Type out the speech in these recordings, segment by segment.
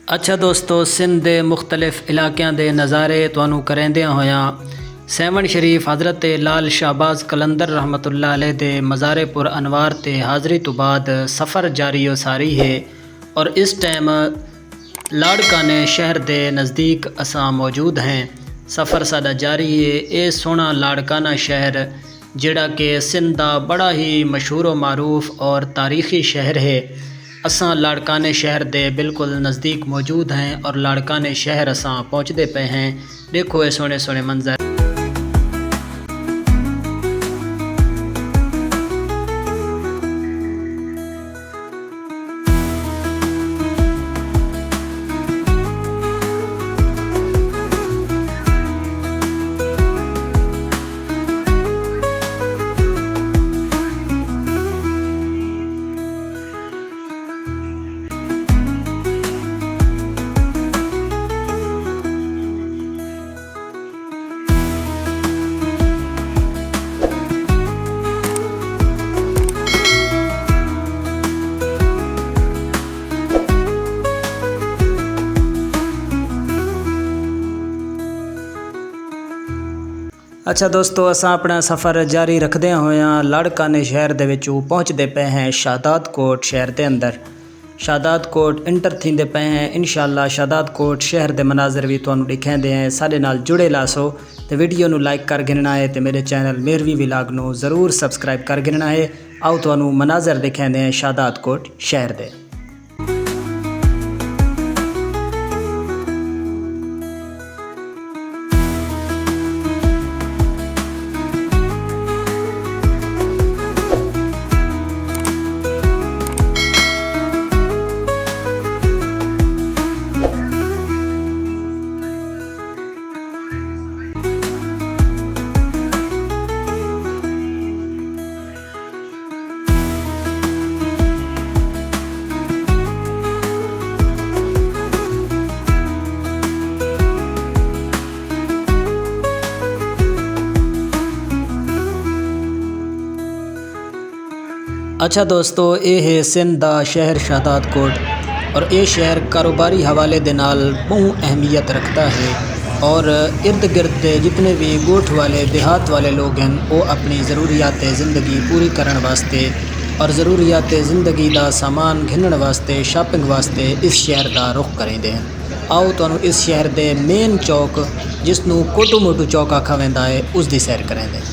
अच्छा दोस्तों, सिंध के मुख्तलिफ इलाकों के नज़ारे तुहानू करेंदिया होया सैवन शरीफ हज़रत लाल शाहबाज कलंदर रहमतुल्लाह अलैह दे मज़ारे पुर अनवार ते हाज़री तो बाद सफ़र जारी हो सारी है। और इस टाइम लाड़काने शहर के नज़दीक असां मौजूद हैं। सफ़र साडा जारी है। ये सोहना लाड़काना शहर जिहड़ा कि सिंध दा बड़ा ही मशहूर व मारूफ और तारीखी शहर है। असां लाड़काने शहर के बिल्कुल नज़दीक मौजूद हैं और लाड़काने शहर असां पहुँचते पे हैं। देखो ये सोहने सोहने मंजर। अच्छा दोस्तों, असां अपना सफ़र जारी रखदे होया लाड़काने शहर दे विचों पहुँचते पे हैं शादात कोट शहर के अंदर। शादात कोट इंटर थींदे पे हैं। इंशाअल्लाह शादात कोट शहर के मनाजर भी तुहानू दिखाते हैं। साडे नाल जुड़े लासो तो वीडियो नू लाइक कर गिनना है तो मेरे चैनल मेहरवी विलाग नू ज़रूर सबसक्राइब कर गिनना है। आओ तुहानू मनाजर दिखाते हैं शादात कोट शहर दे। अच्छा दोस्तों, ये है सिंध दा शहर शादात कोट और ये शहर कारोबारी हवाले दे नाल बहुत अहमियत रखता है। और इर्द गिर्द के जितने भी गोठ वाले देहात वाले लोग हैं वो अपनी ज़रूरियात ज़िंदगी पूरी करने वास्ते और ज़रूरियात ज़िंदगी का सामान घिनण वास्ते शॉपिंग वास्ते इस शहर का रुख करेंदे हैं। आओ तुहानू इस शहर के मेन चौक जिसनू कोटू मोटू चौक आखा वेंदा है उसकी सैर करेंदे।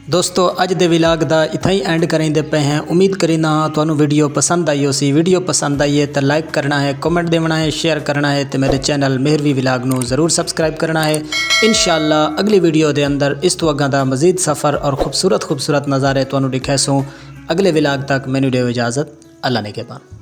दोस्तों अज दे विलाग दा इत्थे ही एंड करेंदे पे हैं। उम्मीद करीना तुहानू वीडियो पसंद आई होसी। वीडियो पसंद आई है तो लाइक करना है, कमेंट देना है, शेयर करना है तो मेरे चैनल मेहरवी विलाग नू ज़रूर सबसक्राइब करना है। इंशाअल्लाह अगली वीडियो दे अंदर इस तो अग्गां दा मज़ीद सफ़र और खूबसूरत खूबसूरत नज़ारे तुहानू दिखासूं। अगले विलाग तक मैनू दिओ इजाज़त। अल्लाह ने के पान।